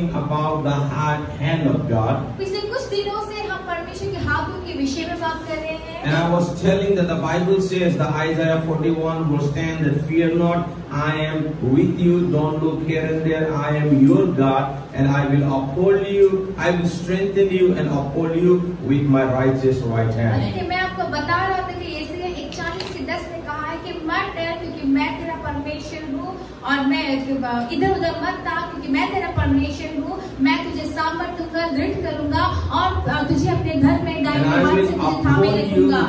talking about the hand of God. पिछले कुछ दिनों से हम परमेश्वर के हाथों के विषय में बात कर रहे हैं। And I was telling that the Bible says, the Isaiah 41 verse 10, that fear not, I am with you, don't look here and there, I am your God, and I will uphold you, I will strengthen you and uphold you with my righteous right hand. मैं आपको बता रहा था कि यशायाह 41:10 में कहा है कि मत डर क्योंकि मैं तेरा परमेश्वर हूँ, और मैं इधर उधर मत ताक क्योंकि मैं तेरा परमेश्वर हूँ, मैं तुझे सामर्थ दूंगा, दृढ़ करूंगा और तुझे अपने घर में दाहिने हाथ से तुझे थामे रखूंगा।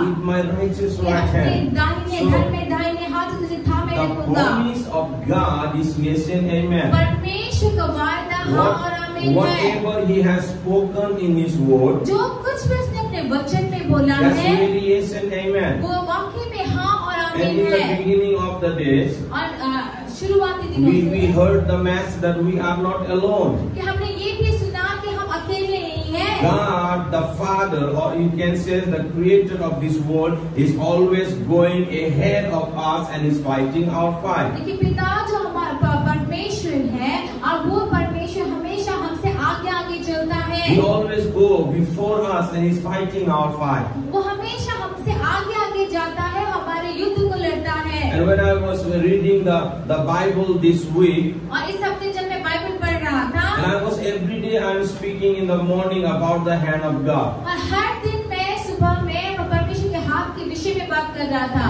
दाहिने घर में दाहिने हाथ से तुझे थामे रखूंगा। The promise of God is yes and amen. परमेश्वर का वायदा हाँ और आमीन है। Whatever He has spoken in His word, जो कुछ भी उसने अपने वचन में बोला that's है, really yes and amen. वो वाकई में हाँ और And आमीन in the है। beginning of the days, और शुरुआती दिनों we से heard the message that we are not alone. कि हमने ये भी सुना कि हम अकेले नहीं हैं। God, the Father, or you can say the Creator of this world, is always going ahead of us and is fighting our fight. देखिए पिता जो हमारा परमेश्वर है, और वो परमेश्वर हमेशा हमसे आगे आगे चलता है। He always go before us and is fighting our fight. वो हमेशा हमसे आगे आगे जाता है, हमारे युद्ध को लड़ता है। And when I was reading the Bible this week, और इस हफ्ते जब मैं बाइबल पढ़ रहा था, and I was every day I am speaking in the morning about the hand of God. और हर दिन मैं सुबह में परमेश्वर के हाथ के विषय में बात कर रहा था।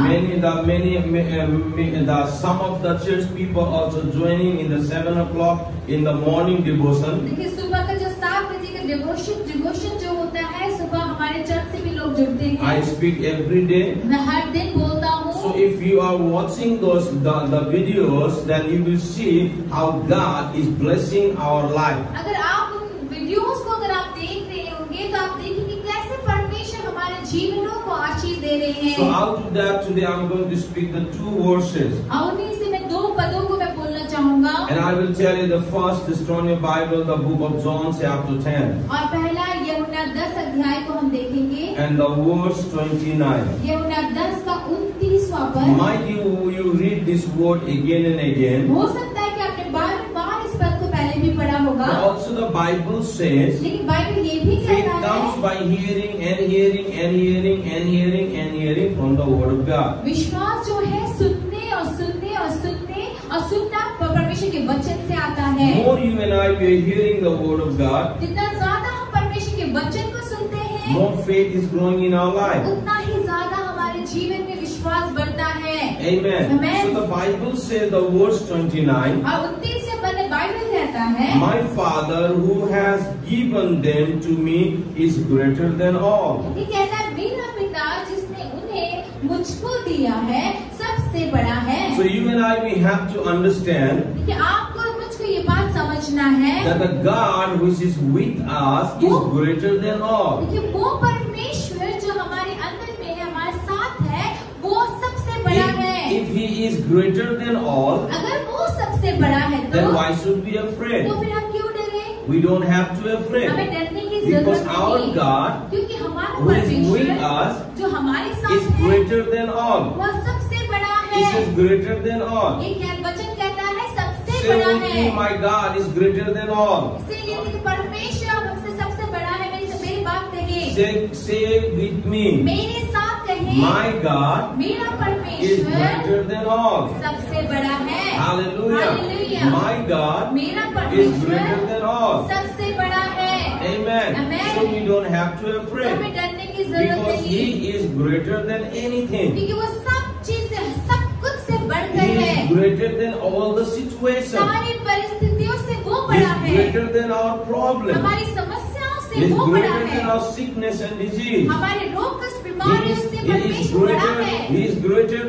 Some of the church people also joining in the 7 o'clock in the morning devotion. देखिए सुबह का जो 7 बजे का डिवोशन जो होता है, सुबह हमारे चर्च से भी लोग जुड़ते हैं। I speak every day. मैं हर दिन बोलता हूँ। So if you are watching the videos, then you will see how God is blessing our life. अगर आप उन वीडियोस को अगर आप देख रहे होंगे तो आप देखेंगे कैसे परमेश्वर हमारे जीवनों को आशीष दे रहे हैं। So out of that today I'm going to speak the 2 verses. और उन्हीं से मैं 2 पदों को मैं बोलना चाहूँगा। And I will tell you the first is from your Bible, the book of John chapter 10. और पहला यूहन्ना 10 अध्याय को हम देखेंगे। And the verse 29. यूहन्ना 10 का 29वां पद। Might you read this word again and again? हो सकता है कि आपने बार-बार इस पद को पहले भी पढ़ा होगा। But also the Bible says, लेकिन बाइबल ये भी faith कहता comes है, by hearing and hearing and hearing and hearing and hearing from the word of God. विश्वास जो है सुनने और सुनने और सुनने और सुनना परमेश्वर के वचन से आता है। More you and I we are hearing the word of God, जितना ज्यादा हम परमेश्वर के वचन को सुनते हैं, more faith is growing in our life. उतना ही ज्यादा हमारे जीवन में विश्वास बढ़ता है। Amen. Amen. So the Bible says the verse 29. और 29 से पहले बाइबल कहता है, My Father who has given them to me is greater than all. ये कहता है मेरा पिता जिसने उन्हें मुझको दिया है सबसे बड़ा है। So you and I we have to understand देखिए आपको मुझको ये बात समझना है that the God which is with us is greater than all. देखिए वो परमेश्वर जो हमारे अंदर में है, हमारे साथ है, वो सबसे बड़ा है। If He is greater than all, अगर वो सबसे बड़ा है तो then why should we afraid? फिर हम क्यों डरे? We don't have to afraid. हमें डरने की Because जरूरत our नहीं, God क्योंकि हमारा who is with परमेश्वर us जो हमारे is साथ है greater than all. वह सबसे बड़ा He है। is greater than all. ये वचन कहता है सबसे Say बड़ा with है। me, my God is greater than all. इसीलिए कि परमेश्वर हमसे सबसे बड़ा है। मेरी बात कहिए, Say with me, मेरे साथ कहिए, my God मेरा is परमेश्वर greater than all. सबसे बड़ा है। Hallelujah. Hallelujah. My God मेरा is greater परमेश्वर than all. सबसे बड़ा है। Amen. Amen. So we don't have to तो afraid हमें डरने की जरूरत because नहीं, He is greater than anything. क्योंकि वो सब चीज से सब कुछ से He बढ़कर है। is greater than all the situations. सारी परिस्थितियों से वो He बड़ा is है। greater than our problem. हमारी समस्याओं He से is वो बड़ा greater है। than our sickness and disease. हमारे रोग कष्ट बीमारियों से He is परमेश्वर बड़ा greater. है। He is greater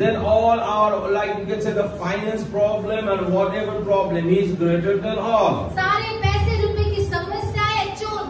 than all our, like you can say, the finance problem and whatever problem. He is greater than all. सारे पैसे रुपए की समस्याएं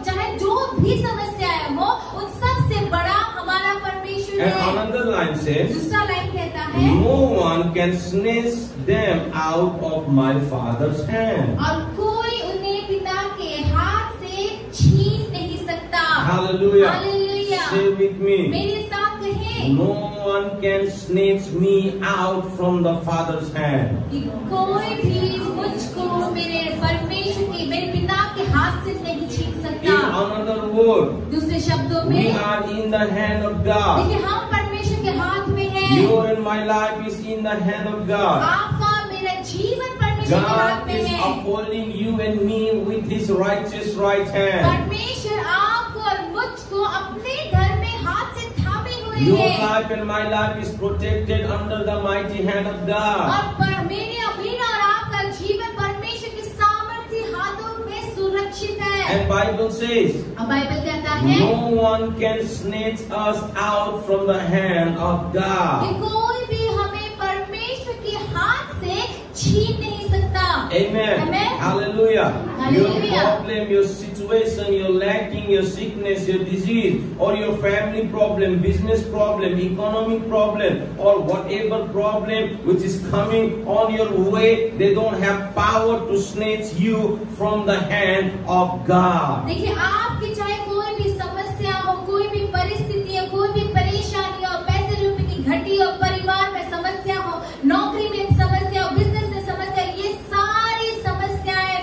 चाहे जो भी समस्याएं हो, उन सब से बड़ा हमारा परमेश्वर And है। another line says, दूसरा लाइन कहता है, no one can snatch them out of my Father's hand. और कोई उन्हें पिता के हाथ से छीन नहीं सकता। Hallelujah. Hallelujah. Say with me. मेरे साथ कहें, No one can snatch me out from the Father's hand. कि कोई भी मुझको मेरे परमेश्वर के मेरे पिता के हाथ से नहीं छीन In सकता। another word, दूसरे शब्दों we में are in the hand of God. देखिए हम परमेश्वर के हाथ में हैं। Your and my life is in the hand of God. आपका मेरा जीवन परमेश्वर के हाथ God में is है। upholding you and me with His righteous right hand. परमेश्वर आपको और मुझको अपने घर में हाथ से थामे हुए Your हैं। life and my life is protected under the mighty hand of God. और मेरा और आपका जीवन परमेश्वर के सामर्थ्य हाथों में सुरक्षित है। And Bible says, अब बाइबल कहता है no one can snatch us out from the hand of कि God. कोई भी हमें परमेश्वर के हाथ से छीन नहीं सकता। Amen. Amen. Hallelujah. Your Hallelujah. problem, your situation, your lacking, your sickness, your disease, or your family problem, business problem, economic problem, or whatever problem which is coming on your way, they don't have power to snatch you from the hand of God. देखिए आपकी चाहे कोई भी समस्या हो, कोई भी परिस्थिति हो, कोई भी परेशानी हो, पैसे रुपए की घटी हो, परिवार में समस्या हो, नौकरी में समस्या हो, बिजनेस में समस्या, ये सारी समस्याएं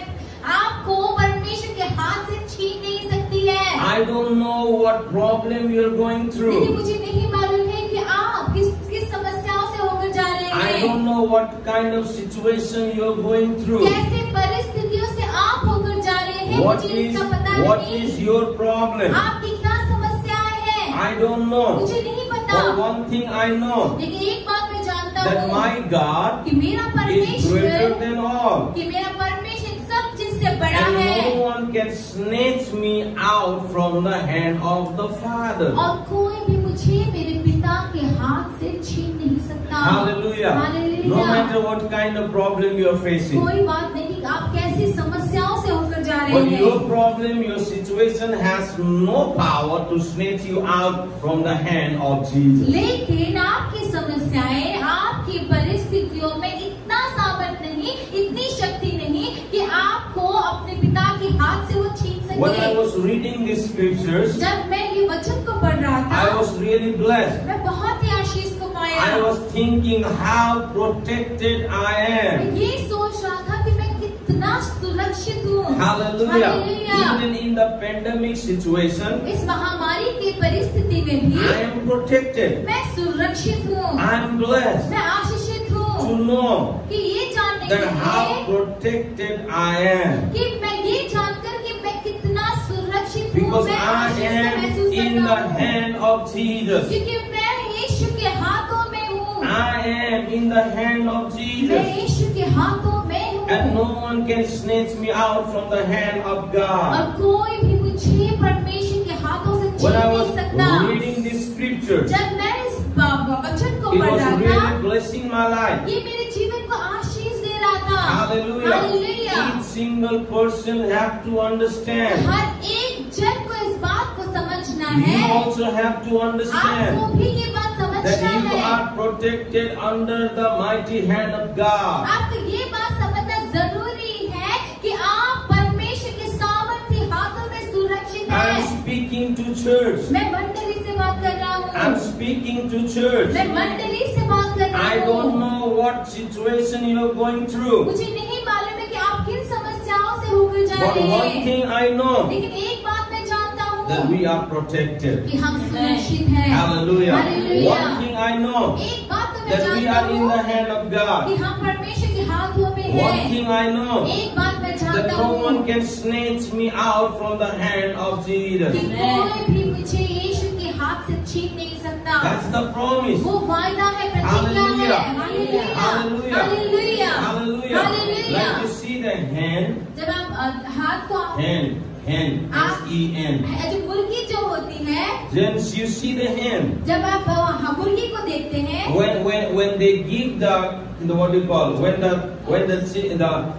आपको परमेश्वर के हाथ से छीन नहीं सकती है। I don't know what problem you're going देखिए through. मुझे नहीं मालूम है कि आप किस समस्याओं से होकर जा रहे I हैं, don't know what kind of situation you're going through. कैसे परिस्थितियों से आप होकर जा रहे हैं, What मुझे is इसका पता what नहीं। is your problem? आपकी क्या समस्याएं हैं, I don't know. मुझे नहीं पता। But one thing I know, लेकिन एक बात मैं जानता that हूँ my God कि मेरा is greater परमेश्वर than all. कि मेरा परमेश्वर सब चीज से बड़ा And है no one can snatch me out from the hand of the Father. और कोई भी मुझे मेरे पिता के हाथ से छीन नहीं सकता। Hallelujah. No Hallelujah। matter what kind of problem you're facing. कोई बात नहीं आप कैसी समस्याओं से होकर जा रहे But your हैं, problem, your situation has no power to snatch you out from the hand of Jesus. लेकिन आपकी समस्याएं आपकी परिस्थितियों में इतना सामर्थ नहीं, इतनी शक्ति नहीं कि आपको अपने पिता के हाथ से वो छीन When I सके। was reading these scriptures, जब मैं ये वचन को पढ़ रहा I था was really blessed. मैं बहुत ही आशीष को पाया। I was thinking how protected I am. मैं ये सोच रहा था कि मैं कितना सुरक्षित हूँ। Hallelujah. Hallelujah। Even in the pandemic situation, इस महामारी की परिस्थिति में भी I am protected. मैं सुरक्षित हूँ, I am blessed मैं आशीषित to हूँ know कि ये जानने that के how लिए protected I am. कि मैं ये जानकर कि मैं कितना सुरक्षित हूँ, Because मैं I आशीष से am महसूस in करता the हूँ hand of Jesus. क्योंकि मैं यीशु के हाथों में हूँ, I am in the hand of मैं Jesus. यीशु के हाथों में And हूँ no one can snatch me out from the hand of और God. कोई भी मुझे परमेश्वर के हाथों से छीन When I नहीं was सकता। reading this scripture, जब मैं इस वचन को it पढ़ was रहा था, really blessing my life. ये मेरे जीवन को आशीष दे रहा था। Hallelujah. Hallelujah। Each single person have to understand. हर एक जन को इस बात को समझना You है, also have to understand आपको भी ये बात that समझना you है, are protected under the mighty hand of God. आपको ये बात समझना जरूरी है कि आप परमेश्वर के सामर्थ्य हाथों में सुरक्षित I am हैं। speaking to church. मैं मंडली से बात कर रहा I'm हूँ, speaking to church. मैं मंडली से बात कर रहा I don't हूँ। know what situation you are going through. मुझे नहीं मालूम है कि आप किन समस्याओं से होकर जा But रहे one हैं, thing I know, लेकिन एक बात मैं जानता that हूँ we are protected. कि हम सुरक्षित हैं। Hallelujah. Hallelujah। One thing I know, एक बात तो मैं that we जानता are in the हूँ hand of कि God. हम परमेश्वर के हाथों में One हैं। thing I know, एक बात मैं that जानता no हूँ one can snatch me out from the hand of कि Jesus. कोई भी मुझे यीशु के हाथ से छीन नहीं सकता। That's the promise. वो वायदा है, प्रतिज्ञा है। Hallelujah. Hallelujah, Hallelujah. Hallelujah, Hallelujah. Hallelujah. Like you see the hand, जब आप हाथ को hand, S-E-N. जो मुर्गी जो होती है, Then you see the hand. जब आप मुर्गी को देखते हैं, When they give the what do you call, when the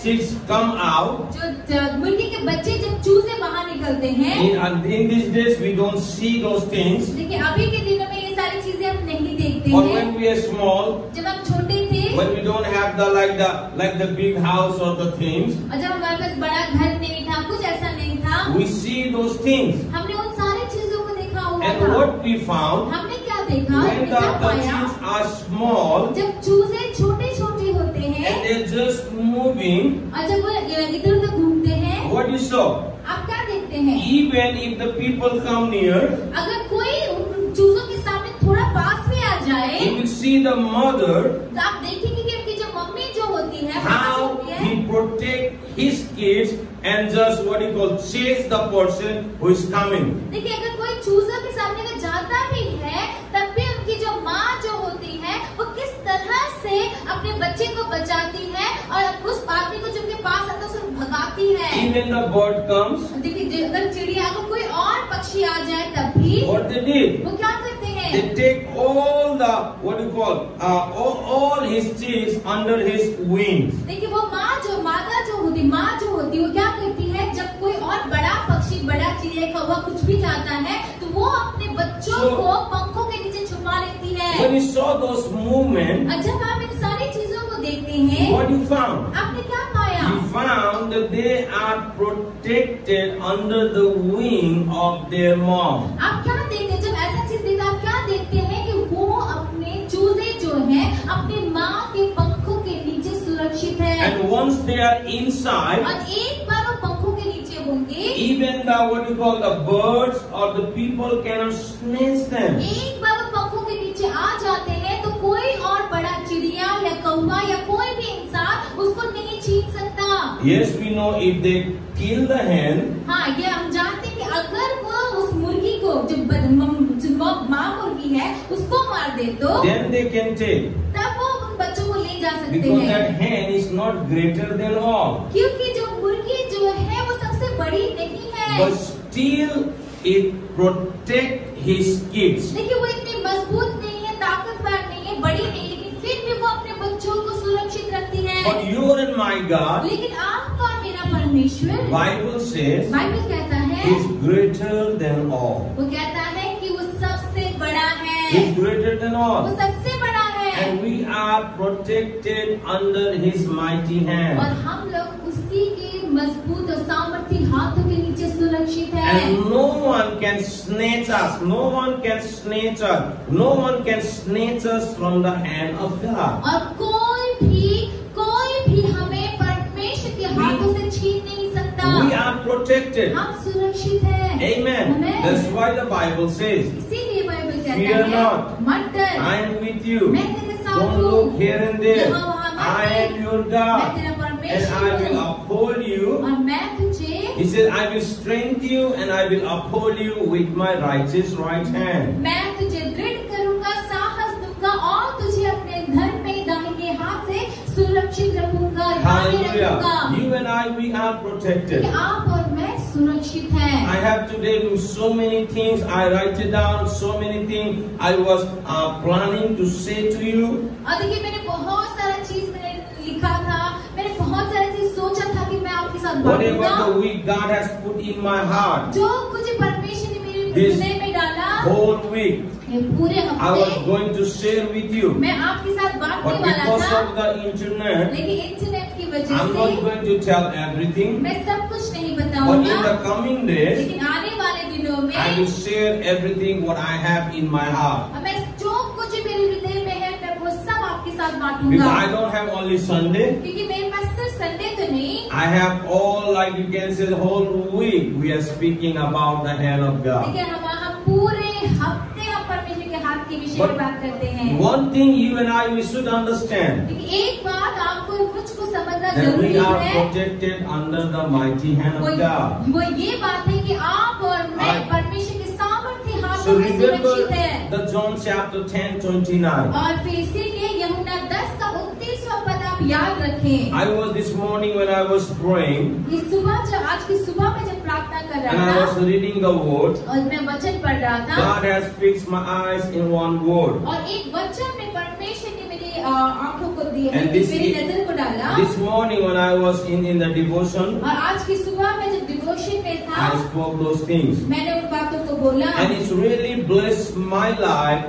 chicks come out, जो मुर्गी के बच्चे जब चूजे बाहर निकलते हैं, in these days we don't see those things. लेकिन अभी के दिनों में ये सारी चीजें हम नहीं देखते Or हैं। when we are small, जब हम छोटे थे when we don't have the big house or the things, और जब हमारे पास बड़ा घर नहीं था, कुछ ऐसा नहीं था, we see those things. हमने उन सारी चीजों को देखा हुआ And था। what we found, हमने क्या देखा, when क्या the पाया, chicks are small जब चूजे छोटे छोटे होते हैं and they're just moving, और जब वो इधर उधर घूमते हैं, what you saw? आप क्या देखते हैं? Even if the people come near, अगर कोई उन चूजों के सामने थोड़ा पास में आ जाए, you will see the mother, तो आप देखेंगे कि उनकी जो मम्मी जो होती है, how he protect his kids and just what you call chase the person who is coming. देखिए अगर कोई चूजा के सामने अगर जाता भी है, तब भी उनकी जो माँ जो होती है, वो किस तरह से अपने बच्चे को बचाती है और उस आदमी को जो उनके पास आता है उसको भगाती है। Even the bird comes, देखिए अगर चिड़िया को कोई और पक्षी आ जाए तब भी what they did? वो क्या करते हैं? They take all the what you call all his chicks under his wings. देखिए वो मादा जो होती वो क्या करती है, जब कोई और बड़ा पक्षी, बड़ा चिड़िया, कौवा कुछ भी जाता है तो वो अपने बच्चों को पंखों के नीचे छुपा लेती है। When you saw those movements, और जब आप इन सारी चीजों को देखते हैं, what you found? आपने क्या पाया? You found that they are protected under the wing of their mom. आप क्या देखते हैं? जब ऐसा चीज देखते आप क्या देखते हैं कि वो अपने चूजे जो है अपनी माँ के पंखों के नीचे सुरक्षित है। And once they are inside, और एक बार वो पंखों के नीचे होंगे, even the what you call the birds or the people cannot snatch them. एक बार वो पंखों के नीचे आ जाते हैं तो कोई और बड़ा चिड़िया या कौवा या कोई भी इंसान उसको नहीं छीन सकता। Yes, we know if they kill the hen, हाँ, ये हम जानते हैं कि अगर वो उस मुर्गी को जो माँ मुर्गी है उसको मार दे तो then they can take, तब वो उन बच्चों को ले जा सकते because हैं, that hen is not greater than all, क्योंकि जो मुर्गी जो है वो सबसे बड़ी नहीं है। but still it protect his kids. देखिए वो इतनी मजबूत नहीं है, ताकतवर नहीं है, बड़ी नहीं, लेकिन फिर भी वो अपने बच्चों को सुरक्षित रखती है। But your and my God, लेकिन आपका और मेरा परमेश्वर, Bible says, बाइबल कहता है, is greater than all. वो कहता है कि वो सबसे बड़ा है, Is greater than वो all. सबसे बड़ा है, And we are protected under his mighty और hand. हम लोग उसी के मजबूत और सामर्थ्य हाथों के नीचे सुरक्षित है। And no one can snatch us. No one can snatch us. No one can snatch us from the hand of God. और कोई भी हमें परमेश्वर के हाथों से छीन नहीं सकता। We are protected. हम सुरक्षित हैं। Amen. Amen. That's why the Bible says, इसीलिए बाइबल कहता Fear है, not. मत डर, I am with you. मैं तेरे साथ Don't हूँ, look here and there. यहाँ वहाँ मत I देख, am your मैं God. तेरा And परमेश्वर I will हूँ uphold you. और मैं तुझे, He said, I will strengthen you and I will uphold you with my righteous right hand. मैं तुझे दृढ़ करूंगा, साहस दूंगा और तुझे अपने धर्म में दाहिने हाथ से सुरक्षित रखूंगा, ध्यान में रखूंगा। Hallelujah. You and I, we are protected. कि आप और मैं सुरक्षित हैं। I have today do so many things. I write it down. So many things I was planning to say to you. और देखिए मैंने बहुत सारा चीज मैंने लिखा था, मैंने बहुत सारा चीज सोचा था कि मैं आपके साथ Whatever बांटूंगा। the week God has put in my heart, जो कुछ परमेश्वर ने मेरे This हृदय में डाला, whole week ये पूरे I was हफ्ते going to share with you. मैं आपके साथ बांटने But वाला because था, of the internet, लेकिन इंटरनेट की वजह I'm not से going to tell everything. मैं सब कुछ नहीं But in बताऊंगा, the coming days, लेकिन आने वाले दिनों में I will share everything what I have in my heart. मैं जो कुछ मेरे हृदय में है मैं वो सब आपके साथ Because बांटूंगा, I don't have only Sunday. क्योंकि मेरे पास सिर्फ संडे तो नहीं, I have all, like you can say, the whole week we are speaking about the hand of God. लेकिन हम पूरे हफ्ते हम परमेश्वर के हाथ के विषय में बात करते हैं। One thing you and I, we should understand लेकिन एक बात आपको और मुझको समझना that जरूरी we are है, protected under the mighty hand of God. वो ये बात है कि आप और मैं I- परमेश्वर के सामर्थ्य So हाथों में remember सुरक्षित है। the John chapter 10:29. और फिर इसीलिए यूहन्ना 10 का 29वां पद आप याद रखें। I was this morning when I was praying इस सुबह जब आज की सुबह में जब प्रार्थना कर and I रहा was था reading the word. और मैं वचन पढ़ रहा था, God has fixed my eyes in one word. और एक वचन में परमेश्वर ने मेरी आंखों को दी, And this मेरी is- नजर को डाला। This morning when I was in the devotion, और आज की सुबह में जब डिवोशन में था, I spoke those things. मैंने उन बातों को बोला And it's really blessed my life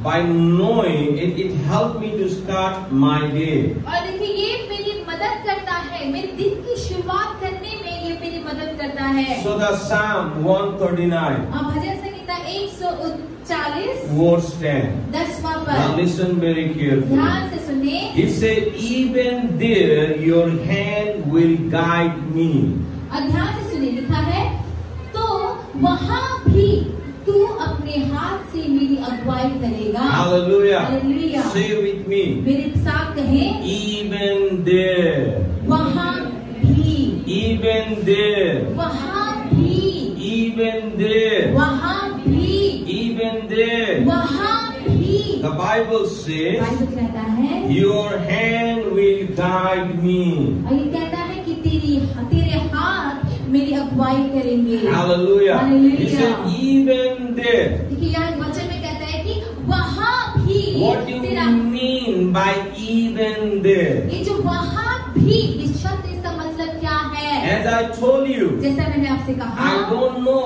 by knowing it. It helped me to start my day. और देखिए ये मेरी मदद करता है, मेरे दिन की शुरुआत करने में ये मेरी मदद करता है। So the Psalm 139. और भजन संहिता 139 40 verse 10. 10वां Now पद। listen very carefully. ध्यान से सुनिए। He said, even there your hand will guide me. और ध्यान से सुनिए, लिखा है तो वहाँ भी तू अपने हाथ से मेरी अगुवाई करेगा। Hallelujah. Hallelujah. Say with me. मेरे साथ कहें, Even there. वहाँ भी, Even there. वहाँ भी, Even there. वहाँ भी, Even there. वहाँ भी। The Bible says, बाइबल कहता है, your hand will guide me. और ये कहता है कि तेरे हाथ मेरी अगुवाई करेंगे। Hallelujah. He Hallelujah। said, even there. देखिए यहाँ वचन में कहता है कि वहाँ भी What do तेरा, you mean by even there? ये जो वहाँ भी इस शब्द इसका मतलब क्या है? As I told you, जैसा मैंने आपसे कहा, I don't know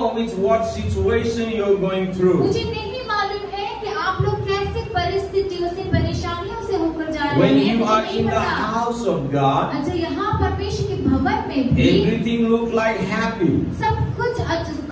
what situation you're going through. मुझे नहीं मालूम है कि आप लोग कैसे परिस्थितियों से, परेशानियों से होकर जा रहे When हैं। you मुझे are नहीं in the पता। house of God, अच्छा, यहाँ परमेश्वर के भवन में भी everything look like happy. सब कुछ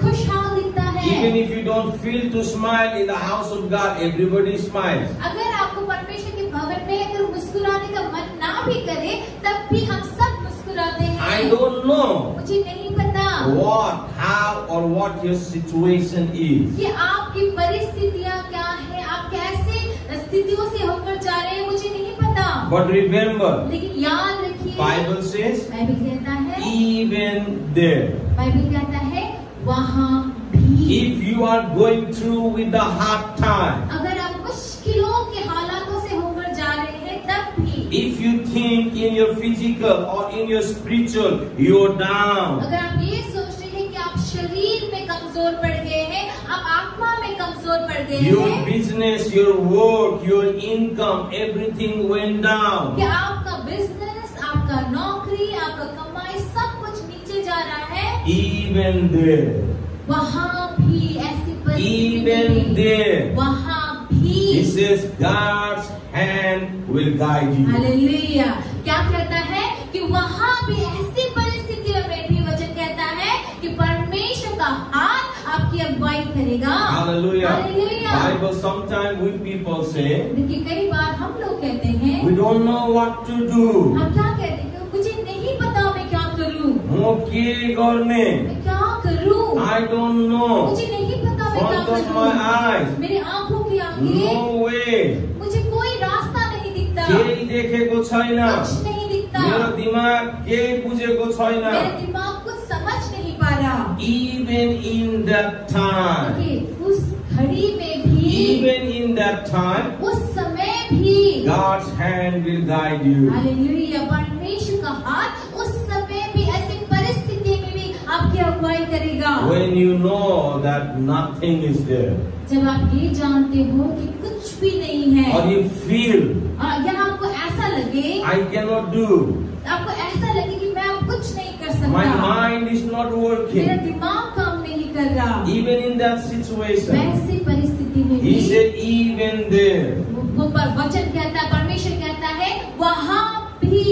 खुशहाल दिखता है। Even if you don't feel to smile in the house of God, everybody smiles. अगर आपको परमेश्वर के भवन में अगर मुस्कुराने का मन ना भी करे, तब भी हम सब मुस्कुराते हैं। I don't know मुझे नहीं पता what, how or what your situation is. कि आपकी परिस्थितियाँ क्या है, आप कैसे स्थितियों से होकर जा रहे हैं, मुझे नहीं पता। But remember, लेकिन याद रखिए, Bible says, बाइबल कहता है, even there. बाइबल कहता है वहाँ भी। If you are going through with the hard time, अगर आप मुश्किलों के हालातों से होकर जा रहे हैं, तब भी if you think in your physical or in your spiritual, you're down. अगर आप ये सोच रहे हैं कि आप शरीर में कमजोर पड़ गए हैं, आप आत्मा में कमजोर पड़ गए Your हैं, business, your work, your income, everything went down. कि आपका बिजनेस, आपका नौकरी, आपका कमाई सब कुछ नीचे जा रहा है, Even there. वहाँ भी ऐसी परिस्थिति Even में, there. वहाँ भी He says God's hand will guide you. Hallelujah. क्या कहता है कि वहाँ भी ऐसी परिस्थितियों में भी वचन कहता है कि परमेश्वर का हाथ आपकी अगुवाई करेगा। Hallelujah. Hallelujah. Bible sometimes we people say, देखिए कई बार हम लोग कहते हैं, we don't know what to do. हम क्या कहते हैं कि मुझे नहीं पता मैं क्या करूं, म के गर्ने? मैं क्या करूं, I don't know. मुझे नहीं पता मैं क्या Front of my करूं, eyes. मेरे आंखों के आगे No way. मुझे कोई रास्ता नहीं दिखता, केही देखेको छैन. कुछ नहीं दिखता, मेरो दिमाग केही बुझेको छैन. मेरा दिमाग कुछ समझ नहीं पा रहा। Even in that time, देखिए उस घड़ी में भी, even in that time, उस समय भी God's hand will guide you. Hallelujah, परमेश्वर का हाथ उस समय भी, ऐसी परिस्थिति में भी आपकी अगुवाई करेगा। When you know that nothing is there, जब आप ये जानते हो कि कुछ भी नहीं है, or you feel या आपको ऐसा लगे, I cannot do, आपको ऐसा लगे कि मैं अब कुछ नहीं कर my सकता, mind is not मेरा working. दिमाग काम नहीं कर रहा, Even in that situation, वैसी परिस्थिति में भी He said, even there, वो वचन कहता है, परमेश्वर कहता है वहाँ भी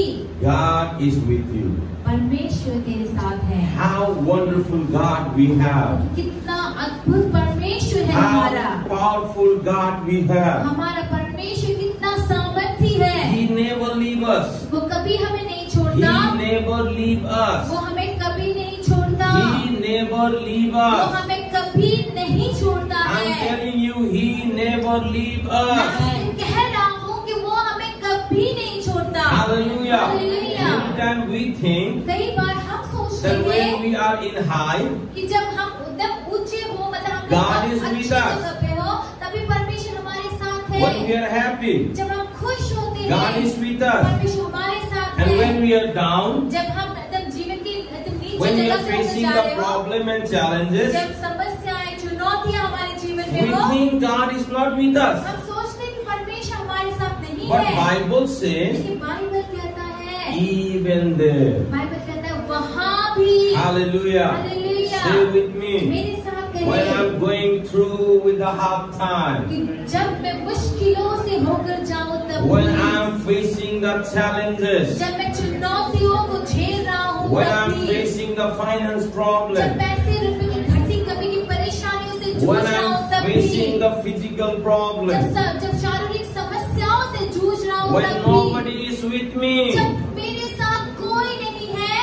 God is with you. परमेश्वर तेरे साथ है। How wonderful God we have. कितना अद्भुत परमेश्वर है हमारा, How powerful God we have. हमारा परमेश्वर कितना सामर्थी है, He never leave us. वो कभी हमें नहीं He छोड़ता, never leave us. वो हमें कभी नहीं छोड़ता, He never leave वो us. हमें कभी नहीं छोड़ता I'm है। telling you, He never leave मैं us. आपसे कह रहा हूँ कि वो हमें कभी नहीं छोड़ता। Hallelujah. Hallelujah. Every time we think कई बार हम सोचते that when हैं we are in high, कि जब हम एकदम ऊंचे हो, मतलब हम God is अच्छी with us. जगह पे हो, तभी परमेश्वर हमारे साथ है। when we are happy, जब हम खुश होते God हैं, is with us. परमेश्वर हमारे साथ And है। when we are down, जब हम एकदम जीवन की एकदम नीचे when we जगह are से होकर facing जा the रहे हो, problem and challenges, जब समस्याएं, चुनौतियां हमारे जीवन we में हो, think God is not with us. हम सोचते हैं कि परमेश्वर हमारे साथ नहीं But है। Bible says, लेकिन बाइबल कहता है, even there. बाइबल कहता है वहाँ भी, Hallelujah. Hallelujah, Say with me. मेरे साथ When कहिए I'm going through with the hard time, कि जब मैं मुश्किलों से होकर जाऊं, तब when भी, I'm facing the challenges, जब मैं चुनौतियों को झेल रहा हूँ, when तब I'm भी, facing the finance जब problem, पैसे रुपए की घटी कमी की परेशानियों से जूझ when रहा हूँ, I'm तब facing the physical problem, जब शारीरिक समस्याओं से जूझ रहा हूँ, when nobody is with me, जब मेरे साथ कोई नहीं है,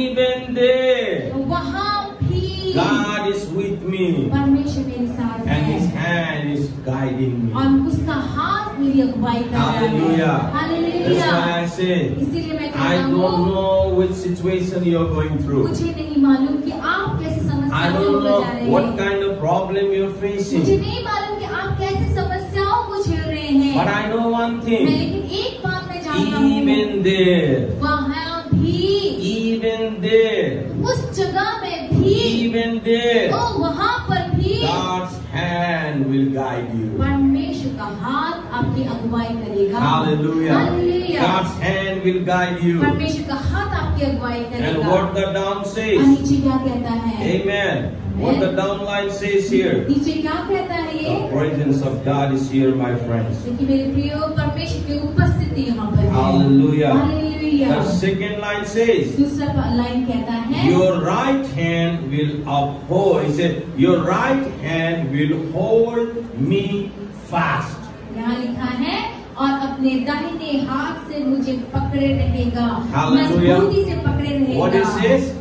even there, वहाँ भी God is with me, परमेश्वर मेरे साथ and His है hand is guiding me. और उसका हाथ मेरी अगुवाई कर रहा है। Hallelujah. That's hallelujah. why I say, इसीलिए मैं I कहता don't हूँ, know which situation you're going through. मुझे नहीं मालूम कि आप कैसे I समस्याओं से don't गुजर know रहे what हैं, kind of problem you're मुझे facing. नहीं मालूम कि आप कैसे समस्याओं को झेल रहे हैं, But I know one मैं thing. लेकिन एक बात मैं जानता हूँ, Even there, वहाँ भी, even there, उस जगह में भी, even there, तो वहाँ पर भी God's hand will guide you. परमेश्वर का हाथ आपकी अगुवाई करेगा। Hallelujah. Hallelujah. God's hand will guide you. परमेश्वर का हाथ आपकी अगुवाई And करेगा। what the down और says, नीचे क्या कहता है? amen. What the downline says here, नीचे क्या कहता है ये? the presence of God is here, my friends. देखिए मेरे प्रियो, परमेश्वर की उपस्थिति यहाँ पर है। Hallelujah. Hallelujah. The second line says, दूसरा लाइन कहता है, your right hand will uphold. He said, your right hand will hold me fast. यहाँ लिखा है, और अपने दाहिने हाथ से मुझे पकड़े रहेगा, Hallelujah. मजबूती से पकड़े रहेगा। What it says?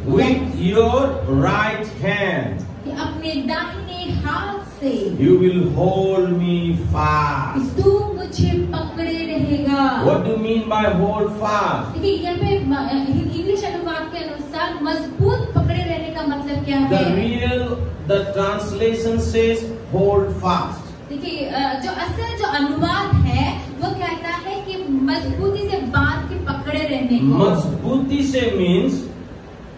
With your right hand, कि अपने दाहिने हाथ से you will hold me fast. तू मुझे पकड़े रहेगा। What do you mean by hold fast? देखिए यहाँ पे इंग्लिश अनुवाद के अनुसार मजबूत पकड़े रहने का मतलब क्या है? The translation says hold fast. देखिए जो अनुवाद है वो कहता है कि मजबूती से बांध के पकड़े रहने को। मजबूती से means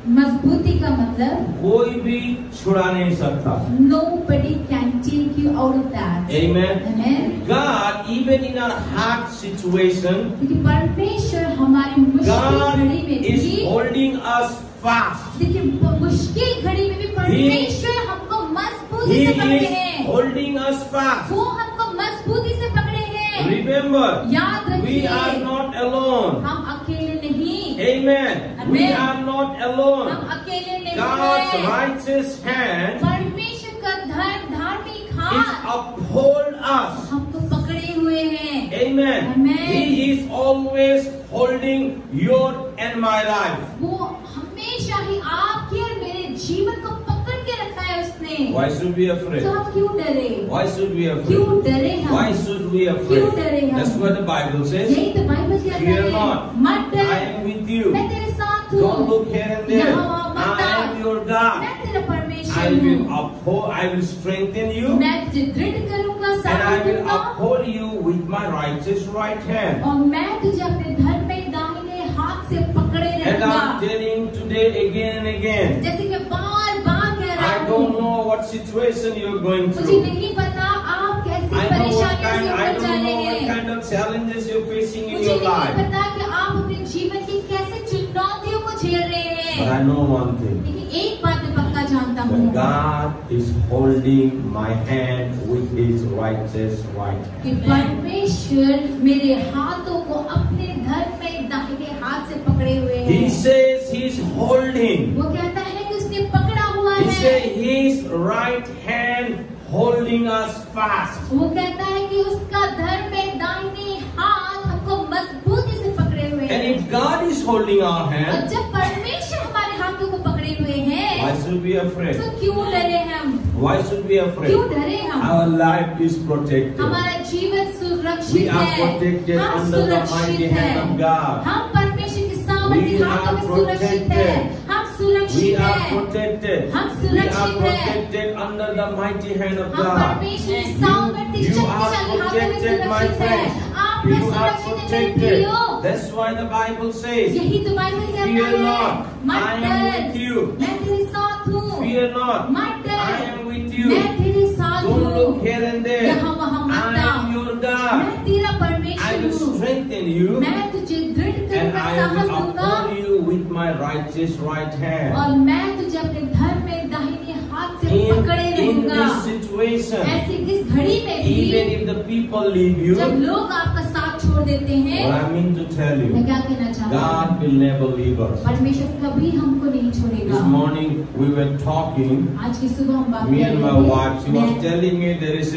मजबूती का मतलब कोई भी छुड़ा नहीं सकता. nobody can take you out of that. Amen. Amen. God, even in our hard situation, देखिए परमेश्वर हमारी मुश्किल God घड़ी में is भी, holding us fast. देखिए मुश्किल घड़ी में भी परमेश्वर हमको मजबूती He से पकड़े is हैं। holding us fast. वो हमको मजबूती से पकड़े हैं। Remember, याद we रखिए, are not alone. हम अकेले नहीं, Amen. We Amen. are not alone. हम अकेले नहीं God's हैं। righteous hand परमेश्वर का धार्मिक is हाथ uphold us. हमको पकड़े हुए हैं। Amen. Amen. He is always holding your and my life. वो हमेशा ही आपके और मेरे जीवन को पकड़ के रखा है उसने। Why should we afraid? तो हम क्यों डरे? Why should we afraid? क्यों डरे हम? Why should we क्यों डरे afraid? हम? That's what the Bible says. यही तो बाइबल कहता Fear है, not. मत डर, I am with you. मैं तेरे साथ हूँ। Don't look here and there. यहाँ वहाँ मत I am ताक। your God. मैं तेरा I परमेश्वर will हूँ। uphold. I will strengthen you, मैं तुझे दृढ़ करूँगा, and I साथ will दूंगा, uphold you with my righteous right hand. और मैं तुझे अपने धर्म में दाहिने हाथ से पकड़े And रहूंगा। I'm telling today again and again. जैसे कि बार बार कह रहा I हूँ, don't know what situation you're going मुझे through. नहीं पता आप कैसी I don't know परेशानियों से गुजर जा रहे what हैं। kind of challenges you're facing in मुझे your नहीं life. पता कि आप अपने जीवन की कैसे चुनौतियों को झेल रहे But हैं। I know one thing. लेकिन एक बात मैं पक्का जानता That हूँ God is holding my hand with His righteous right hand. कि परमेश्वर मेरे हाथों को अपने धर्म में दाहिने हाथ से पकड़े हुए He हैं। says He's holding. वो कहता है कि उसने पकड़ा हुआ He है। says His right hand holding us fast. वो कहता है कि उसका धर्म में दाहिने हाथ हमको मजबूती से पकड़े हुए And हैं। if God is holding our और hand, जब परमेश्वर हमारे हाथों को पकड़े हुए हैं, why should we be afraid? तो क्यों डरे हम? Why should we be afraid? क्यों डरे हम? Our life is protected. हमारा जीवन सुरक्षित We are है। protected हम under the सुरक्षित mighty हैं। hand of God. हम परमेश्वर के सामर्थ्य We हाथों में are सुरक्षित हैं। protected. हम We सुरक्षित are हैं। protected. हम We are सुरक्षित हैं। protected under the mighty hand of हम God. परमेश्वर के सामर्थ्य You are शक्तिशाली हाथों में protected, my सुरक्षित हैं। friends. आप You लोग are सुरक्षित हैं मेरे protected. प्रियो। That's why the Bible says, यही तो बाइबल कहता Fear है, not, मत I am डर, with you. मैं तेरे साथ हूँ। Fear not, मत डर, I am with you. मैं तेरे साथ Don't हूँ। look here and there. यहाँ वहाँ मत I ताक। am your God. मैं तेरा I परमेश्वर will हूँ। strengthen you, मैं तुझे दृढ़ and करूंगा, I साहस will दूंगा, uphold you with my righteous right hand. और मैं तुझे अपने धर्म में दाहिने हाथ से In पकड़े रहूंगा। this situation, ऐसी इस घड़ी में even भी if the people leave you, जब लोग आपका साथ छोड़ देते हैं। What I mean to tell you, मैं क्या कहना चाहता हूँ, God will never leave us. परमेश्वर कभी हमको नहीं This छोड़ेगा। morning we were talking, आज की सुबह हम बात me कर and रहे my थे। wife, she was telling me there is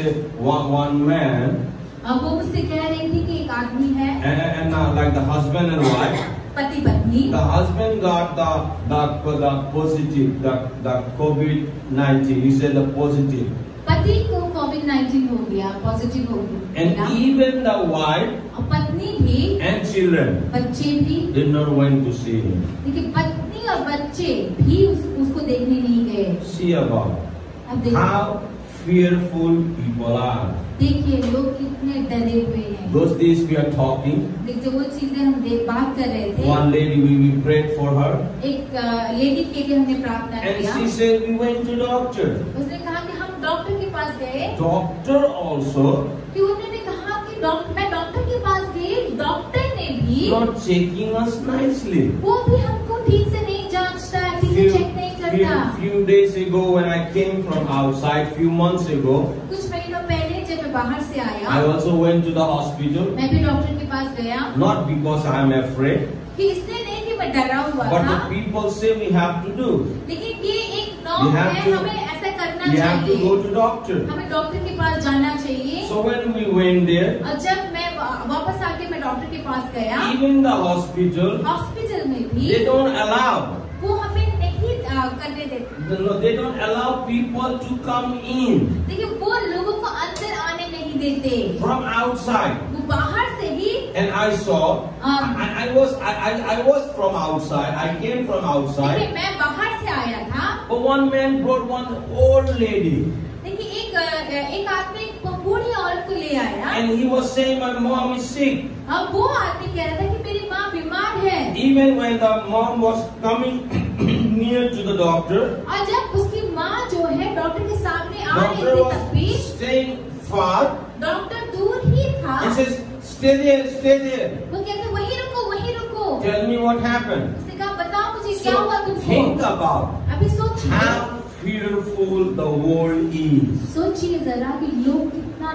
one man, अब वो मुझसे कह रही थी कि एक आदमी है, and like the husband and wife, पति पत्नी, the husband got the positive, the COVID-19. He said the positive. पति को कोविड-19 हो गया, पॉजिटिव हो गया, And even the wife और पत्नी भी, and children बच्चे भी, did not went to see him. लेकिन पत्नी और बच्चे भी उसको देखने नहीं गए। See about अब देखिए, how fearful people are. देखिए लोग कितने डरे हुए हैं। Those days we are talking. देखिए वो चीजें हम बात कर रहे थे। One lady we prayed for her, एक लेडी के लिए हमने प्रार्थना and किया। she said we went to doctor. उसने कहा कि हम डॉक्टर के पास गए। Doctor also कि उन्होंने कहा कि मैं डॉक्टर के पास गई, डॉक्टर ने भी not checking us nicely. वो भी हमको ठीक से नहीं जांचता है, ठीक से चेक नहीं करता। Few days ago when I came from outside, few months ago, कुछ महीनों पहले जब मैं बाहर से आया, I also went to the hospital. मैं भी डॉक्टर के पास गया। Not because I am afraid, कि इसलिए नहीं कि मैं डरा हुआ but था, the people say we have to do. लेकिन ये एक We नॉर्म have है, to- हमें ऐसा करना We have to go चाहिए, to doctor. हमें डॉक्टर के पास जाना चाहिए। So when we went there, और जब मैं वापस आके मैं डॉक्टर के पास गया, even the hospital, हॉस्पिटल में भी they don't allow. वो हमें नहीं करने देते। No, they don't allow people to come in देखिए वो लोगों को अंदर आने नहीं देते, from outside. वो बाहर से ही। And I saw, I was from outside. I came from outside. देखिए मैं बाहर से आया था। But one man brought one old lady, देखिए एक आदमी एक बूढ़ी औरत को ले आया। and he was saying, "My mom is sick." अब वो आदमी कह रहा था कि मेरी माँ बीमार है। Even when the mom was coming near to the doctor, और जब उसकी माँ जो है डॉक्टर के सामने आ रही doctor थी तब भी was staying far. डॉक्टर दूर ही था। He says, "Stay there, stay there. वो कहते वहीं रुको, वहीं रुको। Tell me what happened." उसने कहा बताओ मुझे क्या हुआ So तुमको। think about अभी सोचिए, how fearful the world is. सोचिए जरा कि लोग कितना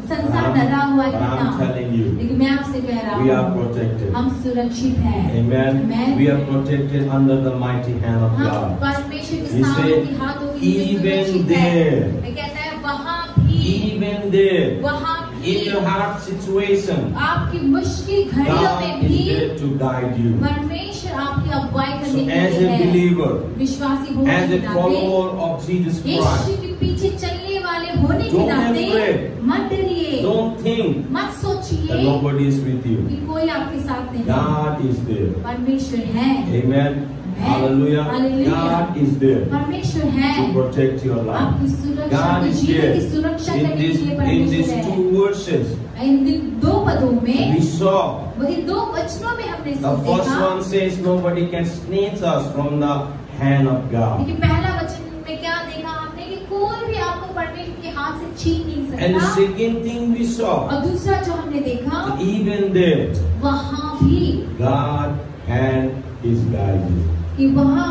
संसार But डरा हुआ है I'm कितना। telling you, लेकिन मैं आपसे कह रहा we are हूँ protected. हम सुरक्षित हैं। Amen. Amen. We are protected under the mighty hand of हम God. परमेश्वर के He सामर्थ्य said, के हाथों के नीचे even सुरक्षित है। there, मैं कहता है वहाँ भी, even there, वहाँ भी, in your hard situation, आपकी मुश्किल घड़ियों में God is भी there to guide you. परमेश्वर आपकी अगुवाई So करने के as लिए a है। believer, विश्वासी होने as के a नाते, follower of Jesus Yeshu Christ, के पीछे चलने वाले होने के Don't नाते afraid. मत डरिए, don't think मत that सोचिए nobody is with you. कि कोई आपके साथ नहीं है। God is there. परमेश्वर है, Amen. Hallelujah. Hallelujah. God is there परमेश्वर है, to protect your life. आपकी सुरक्षा, God आपके is जीवन there की सुरक्षा in करने के लिए these परमेश्वर है। two verses. इन दो पदों में, We saw इन दो वचनों में हमने the first देखा। one says nobody can snatch us from the hand of God. लेकिन पहला वचन में क्या देखा हमने कि कोई भी आपको परमेश्वर के हाथ से छीन नहीं And the सकता। second thing we saw, और दूसरा जो हमने देखा, even there, वहाँ भी God hand is guiding. कि वहाँ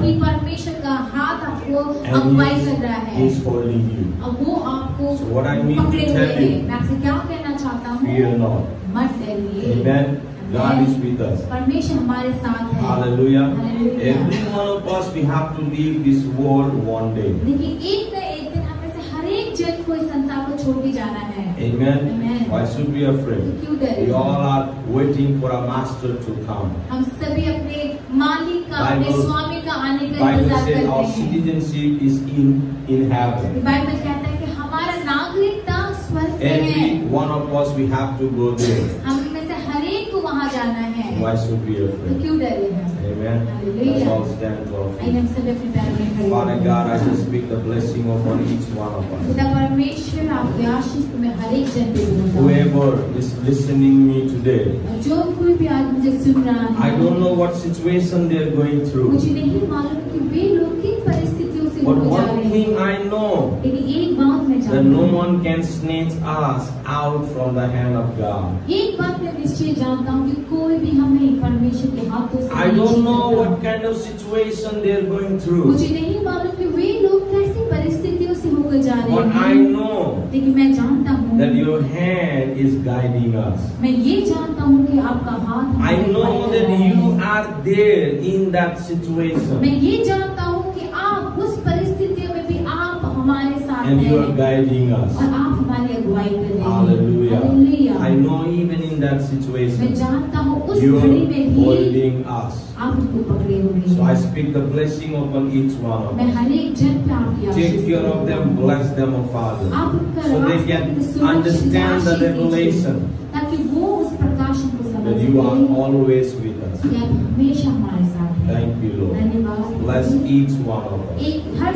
भी परमेश्वर का हाथ आपको And अगुवाई कर रहा है। He's holding you. अब वो आपको So what I mean to पकड़े हुए tell हैं। you, मैं आपसे क्या कहना चाहता हूँ, fear not. मत डरिए। Amen. God is with us. परमेश्वर हमारे साथ है। Hallelujah. Hallelujah. Every one of us, we have to leave this world one day. देखिए एक न एक दिन हमें से हर एक जन को इस संसार को छोड़ के जाना है। Amen. Amen. Why should we be afraid? क्यों डरे? We all are waiting for a master to come. हम सभी अपने मालिक का, अपने Bible- स्वामी का आने का Bible इंतजार says our करते हैं। citizenship is in heaven. Bible कहता है कि हमारा नागरिकता स्वर्ग में है। Every one of us, we have to go there. हम में से हर एक को वहाँ जाना है। Why should we be तो afraid? क्यों डरे हैं? Amen. Hallelujah. Let's all stand to our आइए feet. हम सभी अपने पैरों में खड़े Father हों। God, I just speak the blessing upon each one of us. खुदा परमेश्वर आपकी आशीष तुम्हें हर एक जन पे दूंगा। Whoever is listening me today, और जो कोई भी आज मुझे सुन रहा है, I don't know what situation they are going through. मुझे नहीं मालूम कि वे लोग किन परिस्थितियों से But गुजर one रहे thing हैं, I know, लेकिन एक बात मैं that जानता no हूँ, one can snatch us out from the hand of God. एक बात मैं निश्चय जानता हूँ कि कोई भी हमें परमेश्वर के हाथों से I नहीं don't छीन know सकता। what kind of situation they are going through. मुझे नहीं मालूम कि वे लोग कैसी परिस्थिति परिस्थितियों से होकर जा रहे But I हैं, know लेकिन मैं जानता हूँ, that your hand is guiding us. मैं ये जानता हूँ कि आपका हाथ I हमारे know पास that है। you are there in that situation मैं ये जानता हूँ कि आप उस परिस्थितियों में भी आप हमारे साथ and you are हैं guiding us. और आप हमारी अगुवाई कर रहे हैं। Hallelujah. Hallelujah. I know even in that मैं situation जानता हूँ उस you घड़ी are में भी holding us. आप हमको पकड़े हुए So I हैं। speak the blessing upon each one of मैं us. हर एक जन पे आपकी Take आशीष care of करता them, हूँ। bless them, oh Father, आप उनका so they रास्ता can उनकी सुरक्षित understand the आशीष दीजिए, revelation ताकि वो उस प्रकाशन को समझ that you are सकें always with us. कि आप हमेशा हमारे साथ हैं। Thank you, Lord. धन्यवाद। Bless each one of us. एक हर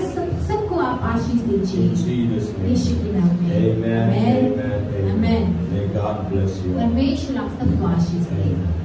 सबको आप आशीष In दीजिए Jesus' name. यीशु के नाम में। Amen. Amen. Amen. Amen. May God bless you. परमेश्वर आप सबको आशीष दे। Amen.